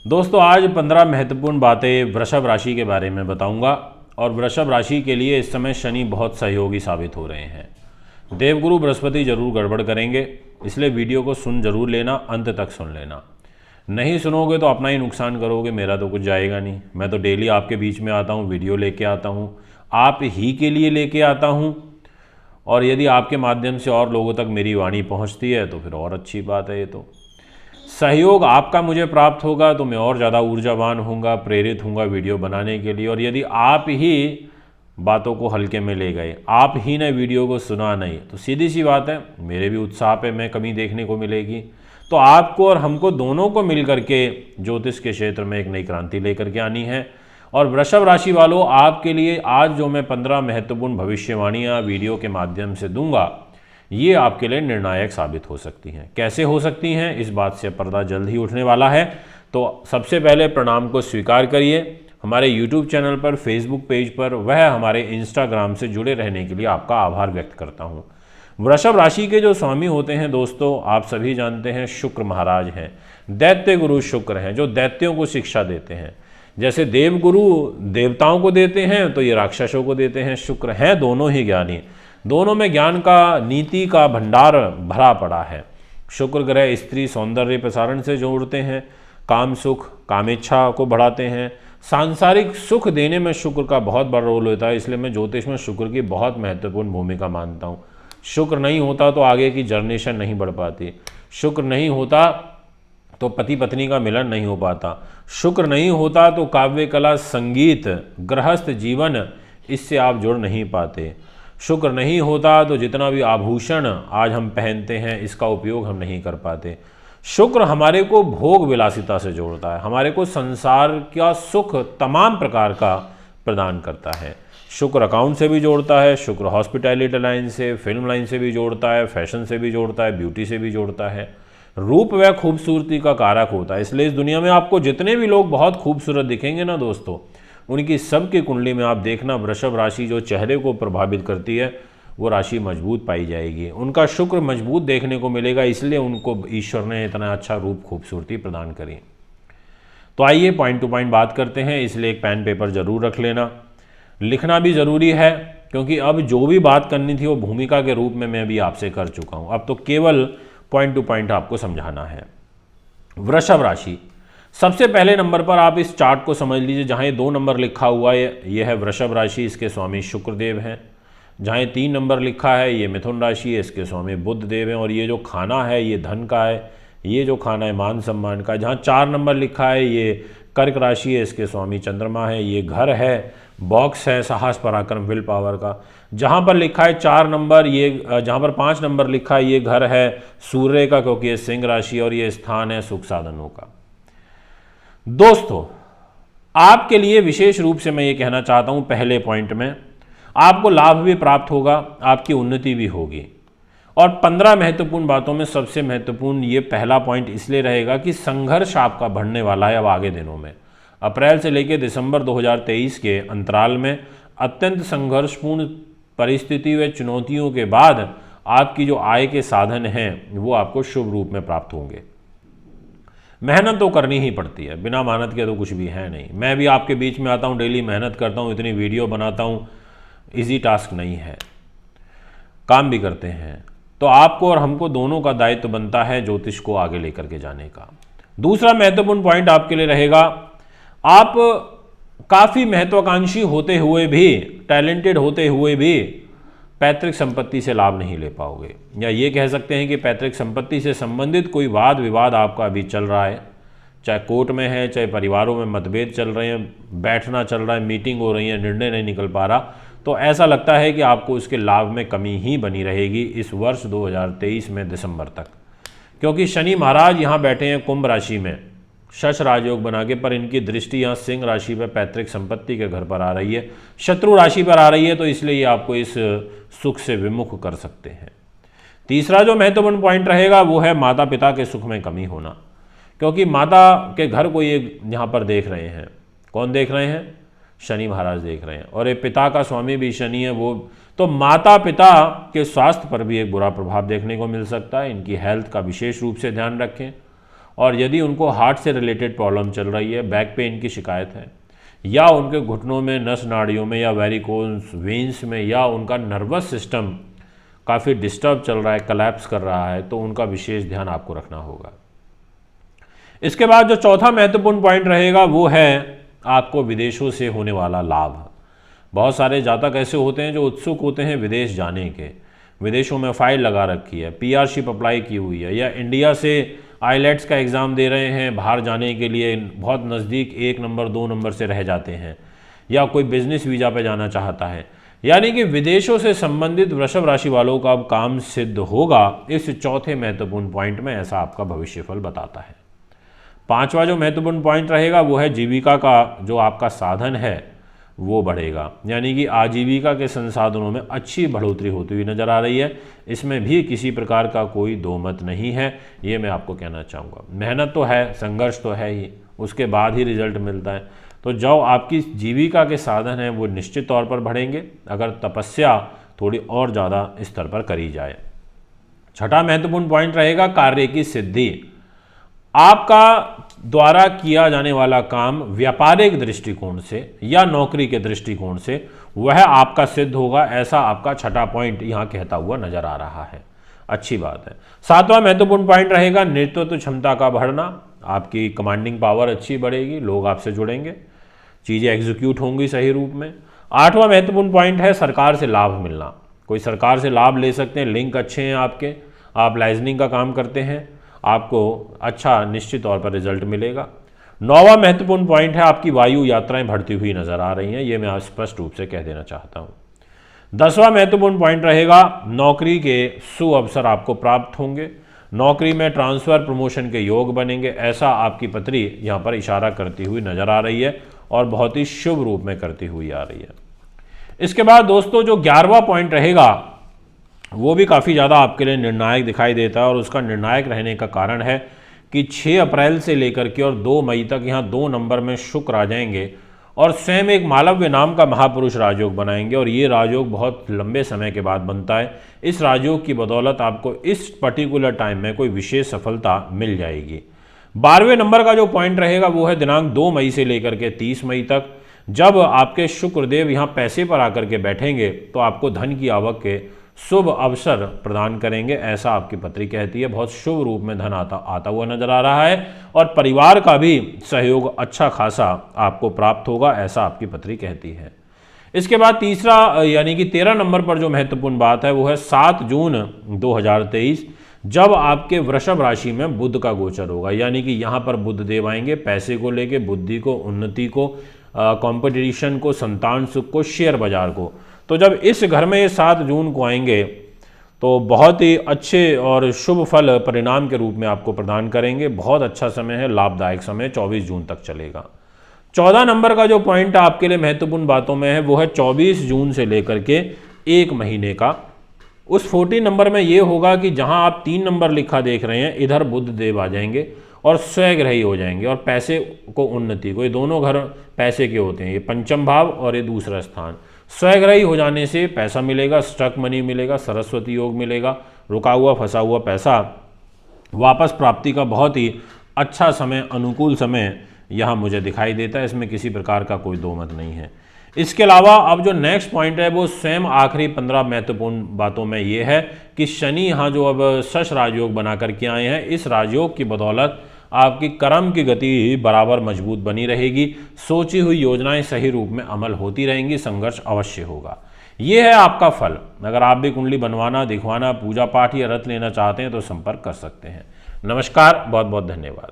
दोस्तों आज 15 महत्वपूर्ण बातें वृषभ राशि के बारे में बताऊंगा और वृषभ राशि के लिए इस समय शनि बहुत सहयोगी साबित हो रहे हैं। देवगुरु बृहस्पति जरूर गड़बड़ करेंगे, इसलिए वीडियो को सुन जरूर लेना, अंत तक सुन लेना। नहीं सुनोगे तो अपना ही नुकसान करोगे, मेरा तो कुछ जाएगा नहीं। मैं तो डेली आपके बीच में आता हूँ, वीडियो लेके आता हूँ, आप ही के लिए लेके आता हूँ। और यदि आपके माध्यम से और लोगों तक मेरी वाणी पहुँचती है तो फिर और अच्छी बात है। ये तो सहयोग आपका मुझे प्राप्त होगा तो मैं और ज़्यादा ऊर्जावान होऊंगा, प्रेरित होऊंगा वीडियो बनाने के लिए। और यदि आप ही बातों को हल्के में ले गए, आप ही ने वीडियो को सुना नहीं, तो सीधी सी बात है मेरे भी उत्साह पे में कमी देखने को मिलेगी। तो आपको और हमको दोनों को मिल करके ज्योतिष के क्षेत्र में एक नई क्रांति लेकर के आनी है। और वृषभ राशि वालों, आपके लिए आज जो मैं 15 महत्वपूर्ण भविष्यवाणियाँ वीडियो के माध्यम से दूंगा, ये आपके लिए निर्णायक साबित हो सकती हैं। कैसे हो सकती हैं, इस बात से पर्दा जल्द ही उठने वाला है। तो सबसे पहले प्रणाम को स्वीकार करिए। हमारे YouTube चैनल पर, Facebook पेज पर, वह हमारे Instagram से जुड़े रहने के लिए आपका आभार व्यक्त करता हूँ। वृषभ राशि के जो स्वामी होते हैं दोस्तों, आप सभी जानते हैं, शुक्र महाराज हैं। दैत्य गुरु शुक्र हैं, जो दैत्यों को शिक्षा देते हैं। जैसे देवगुरु देवताओं को देते हैं, तो ये राक्षसों को देते हैं। शुक्र हैं दोनों ही ज्ञानी, दोनों में ज्ञान का, नीति का भंडार भरा पड़ा है। शुक्र ग्रह स्त्री सौंदर्य प्रसारण से जोड़ते हैं, काम सुख, कामेच्छा को बढ़ाते हैं, सांसारिक सुख देने में शुक्र का बहुत बड़ा रोल होता है। इसलिए मैं ज्योतिष में शुक्र की बहुत महत्वपूर्ण भूमिका मानता हूँ। शुक्र नहीं होता तो आगे की जनरेशन नहीं बढ़ पाती, शुक्र नहीं होता तो पति पत्नी का मिलन नहीं हो पाता, शुक्र नहीं होता तो काव्य कला, संगीत, गृहस्थ जीवन, इससे आप जुड़ नहीं पाते। शुक्र नहीं होता तो जितना भी आभूषण आज हम पहनते हैं, इसका उपयोग हम नहीं कर पाते। शुक्र हमारे को भोग विलासिता से जोड़ता है, हमारे को संसार का सुख तमाम प्रकार का प्रदान करता है। शुक्र अकाउंट से भी जोड़ता है, शुक्र हॉस्पिटैलिटी लाइन से, फिल्म लाइन से भी जोड़ता है, फैशन से भी जोड़ता है, ब्यूटी से भी जोड़ता है। रूप व खूबसूरती का कारक होता है। इसलिए इस दुनिया में आपको जितने भी लोग बहुत खूबसूरत दिखेंगे ना दोस्तों, उनकी सबकी कुंडली में आप देखना वृषभ राशि जो चेहरे को प्रभावित करती है, वो राशि मजबूत पाई जाएगी। उनका शुक्र मजबूत देखने को मिलेगा, इसलिए उनको ईश्वर ने इतना अच्छा रूप खूबसूरती प्रदान करी। तो आइए पॉइंट टू पॉइंट बात करते हैं। इसलिए एक पेन पेपर जरूर रख लेना, लिखना भी ज़रूरी है, क्योंकि अब जो भी बात करनी थी वो भूमिका के रूप में मैं भी आपसे कर चुका हूँ। अब तो केवल पॉइंट टू पॉइंट आपको समझाना है। वृषभ राशि, सबसे पहले नंबर पर आप इस चार्ट को समझ लीजिए। जहाँ ये 2 नंबर लिखा हुआ है, ये है वृषभ राशि, इसके स्वामी शुक्रदेव हैं। जहाँ 3 नंबर लिखा है, ये मिथुन राशि है, इसके स्वामी बुध देव हैं। और ये जो खाना है, ये धन का है, ये जो खाना है मान सम्मान का है। जहाँ 4 नंबर लिखा है, ये कर्क राशि है, इसके स्वामी चंद्रमा है। ये घर है, बॉक्स है, साहस पराक्रम विल पावर का। जहाँ पर लिखा है 4 नंबर, ये जहाँ पर 5 नंबर लिखा है, ये घर है सूर्य का, क्योंकि ये सिंह राशि, और ये स्थान है सुख साधनों का। दोस्तों आपके लिए विशेष रूप से मैं ये कहना चाहता हूं, पहले पॉइंट में आपको लाभ भी प्राप्त होगा, आपकी उन्नति भी होगी। और 15 महत्वपूर्ण बातों में सबसे महत्वपूर्ण ये पहला पॉइंट इसलिए रहेगा कि संघर्ष आपका बढ़ने वाला है। अब आगे दिनों में, अप्रैल से लेकर दिसंबर 2023 के अंतराल में अत्यंत संघर्षपूर्ण परिस्थिति व चुनौतियों के बाद आपकी जो आय के साधन हैं वो आपको शुभ रूप में प्राप्त होंगे। मेहनत तो करनी ही पड़ती है, बिना मेहनत के तो कुछ भी है नहीं। मैं भी आपके बीच में आता हूँ, डेली मेहनत करता हूँ, इतनी वीडियो बनाता हूँ, इजी टास्क नहीं है, काम भी करते हैं। तो आपको और हमको दोनों का दायित्व बनता है ज्योतिष को आगे लेकर के जाने का। दूसरा महत्वपूर्ण पॉइंट आपके लिए रहेगा, आप काफ़ी महत्वाकांक्षी होते हुए भी, टैलेंटेड होते हुए भी पैतृक संपत्ति से लाभ नहीं ले पाओगे। या ये कह सकते हैं कि पैतृक संपत्ति से संबंधित कोई वाद विवाद आपका अभी चल रहा है, चाहे कोर्ट में है, चाहे परिवारों में मतभेद चल रहे हैं, बैठना चल रहा है, मीटिंग हो रही है, निर्णय नहीं निकल पा रहा, तो ऐसा लगता है कि आपको उसके लाभ में कमी ही बनी रहेगी इस वर्ष 2023 में दिसंबर तक। क्योंकि शनि महाराज यहाँ बैठे हैं कुंभ राशि में, शश राजयोग बना के, पर इनकी दृष्टि यहाँ सिंह राशि पर पैतृक संपत्ति के घर पर आ रही है, शत्रु राशि पर आ रही है। तो इसलिए ये आपको इस सुख से विमुख कर सकते हैं। तीसरा जो महत्वपूर्ण पॉइंट रहेगा वो है माता पिता के सुख में कमी होना। क्योंकि माता के घर को ये यहाँ पर देख रहे हैं, कौन देख रहे हैं? शनि महाराज देख रहे हैं। और ये पिता का स्वामी भी शनि है, वो तो माता पिता के स्वास्थ्य पर भी एक बुरा प्रभाव देखने को मिल सकता है। इनकी हेल्थ का विशेष रूप से ध्यान रखें। और यदि उनको हार्ट से रिलेटेड प्रॉब्लम चल रही है, बैक पेन की शिकायत है, या उनके घुटनों में, नस नाड़ियों में, या वेरिकोस वेन्स में, या उनका नर्वस सिस्टम काफ़ी डिस्टर्ब चल रहा है, कलैप्स कर रहा है, तो उनका विशेष ध्यान आपको रखना होगा। इसके बाद जो चौथा महत्वपूर्ण पॉइंट रहेगा वो है आपको विदेशों से होने वाला लाभ। बहुत सारे जातक ऐसे होते हैं जो उत्सुक होते हैं विदेश जाने के, विदेशों में फाइल लगा रखी है, पीआरशिप अप्लाई की हुई है, या इंडिया से आईलेट्स का एग्ज़ाम दे रहे हैं, बाहर जाने के लिए बहुत नज़दीक 1 नंबर 2 नंबर से रह जाते हैं, या कोई बिजनेस वीज़ा पे जाना चाहता है। यानी कि विदेशों से संबंधित वृषभ राशि वालों का अब काम सिद्ध होगा इस चौथे महत्वपूर्ण पॉइंट में, ऐसा आपका भविष्यफल बताता है। पांचवा जो महत्वपूर्ण पॉइंट रहेगा वो है जीविका का जो आपका साधन है वो बढ़ेगा, यानी कि आजीविका के संसाधनों में अच्छी बढ़ोतरी होती हुई नजर आ रही है। इसमें भी किसी प्रकार का कोई दो मत नहीं है, ये मैं आपको कहना चाहूँगा। मेहनत तो है, संघर्ष तो है ही, उसके बाद ही रिजल्ट मिलता है। तो जो आपकी जीविका के साधन हैं वो निश्चित तौर पर बढ़ेंगे अगर तपस्या थोड़ी और ज़्यादा स्तर पर करी जाए। छठा महत्वपूर्ण पॉइंट रहेगा कार्य की सिद्धि। आपका द्वारा किया जाने वाला काम व्यापारिक दृष्टिकोण से या नौकरी के दृष्टिकोण से वह आपका सिद्ध होगा, ऐसा आपका छठा पॉइंट यहाँ कहता हुआ नजर आ रहा है। अच्छी बात है। सातवां महत्वपूर्ण पॉइंट रहेगा नेतृत्व क्षमता का बढ़ना। आपकी कमांडिंग पावर अच्छी बढ़ेगी, लोग आपसे जुड़ेंगे, चीज़ें एग्जीक्यूट होंगी सही रूप में। आठवां महत्वपूर्ण पॉइंट है सरकार से लाभ मिलना। कोई सरकार से लाभ ले सकते हैं, लिंक अच्छे हैं आपके, आप लाइजनिंग का काम करते हैं, आपको अच्छा निश्चित तौर पर रिजल्ट मिलेगा। नौवां महत्वपूर्ण पॉइंट है आपकी वायु यात्राएं बढ़ती हुई नजर आ रही हैं, ये मैं स्पष्ट रूप से कह देना चाहता हूँ। 10वां महत्वपूर्ण पॉइंट रहेगा नौकरी के सुअवसर आपको प्राप्त होंगे, नौकरी में ट्रांसफर प्रमोशन के योग बनेंगे, ऐसा आपकी पत्री यहाँ पर इशारा करती हुई नजर आ रही है और बहुत ही शुभ रूप में करती हुई आ रही है। इसके बाद दोस्तों जो 11वां पॉइंट रहेगा वो भी काफ़ी ज़्यादा आपके लिए निर्णायक दिखाई देता है, और उसका निर्णायक रहने का कारण है कि 6 अप्रैल से लेकर के और 2 मई तक यहाँ 2 नंबर में शुक्र आ जाएंगे और स्वयं एक मालव्य नाम का महापुरुष राजयोग बनाएंगे, और ये राजयोग बहुत लंबे समय के बाद बनता है। इस राजयोग की बदौलत आपको इस पर्टिकुलर टाइम में कोई विशेष सफलता मिल जाएगी। 12वें नंबर का जो पॉइंट रहेगा वो है दिनांक 2 मई से लेकर के 30 मई तक, जब आपके शुक्रदेव यहाँ पैसे पर आकर के बैठेंगे तो आपको धन की आवक के शुभ अवसर प्रदान करेंगे, ऐसा आपकी पत्री कहती है। बहुत शुभ रूप में धन आता हुआ नजर आ रहा है और परिवार का भी सहयोग अच्छा खासा आपको प्राप्त होगा, ऐसा आपकी पत्री कहती है। इसके बाद तीसरा यानी कि 13 नंबर पर जो महत्वपूर्ण बात है वो है 7 जून 2023, जब आपके वृषभ राशि में बुध का गोचर होगा। यानी कि यहाँ पर बुध देव आएंगे पैसे को लेके, बुद्धि को, उन्नति को, कंपटीशन को, संतान सुख को, शेयर बाजार को। तो जब इस घर में ये 7 जून को आएंगे तो बहुत ही अच्छे और शुभ फल परिणाम के रूप में आपको प्रदान करेंगे। बहुत अच्छा समय है, लाभदायक समय 24 जून तक चलेगा। 14 नंबर का जो पॉइंट आपके लिए महत्वपूर्ण बातों में है वो है 24 जून से लेकर के 1 महीने का। उस 14 नंबर में ये होगा कि जहां आप 3 नंबर लिखा देख रहे हैं, इधर बुध देव आ जाएंगे और स्वग्रही हो जाएंगे, और पैसे को, उन्नति को, ये दोनों घर पैसे के होते हैं, ये पंचम भाव और ये दूसरा स्थान। स्वग्रही हो जाने से पैसा मिलेगा, स्टक मनी मिलेगा, सरस्वती योग मिलेगा, रुका हुआ फंसा हुआ पैसा वापस प्राप्ति का बहुत ही अच्छा समय, अनुकूल समय यहाँ मुझे दिखाई देता है। इसमें किसी प्रकार का कोई दो मत नहीं है। इसके अलावा अब जो नेक्स्ट पॉइंट है वो स्वयं आखिरी 15 महत्वपूर्ण बातों में ये है कि शनि यहाँ जो अब शश राजयोग बना करके आए हैं, इस राजयोग की बदौलत आपकी कर्म की गति बराबर मजबूत बनी रहेगी, सोची हुई योजनाएं सही रूप में अमल होती रहेंगी, संघर्ष अवश्य होगा। ये है आपका फल। अगर आप भी कुंडली बनवाना, दिखवाना, पूजा पाठ या रत लेना चाहते हैं तो संपर्क कर सकते हैं। नमस्कार, बहुत बहुत धन्यवाद।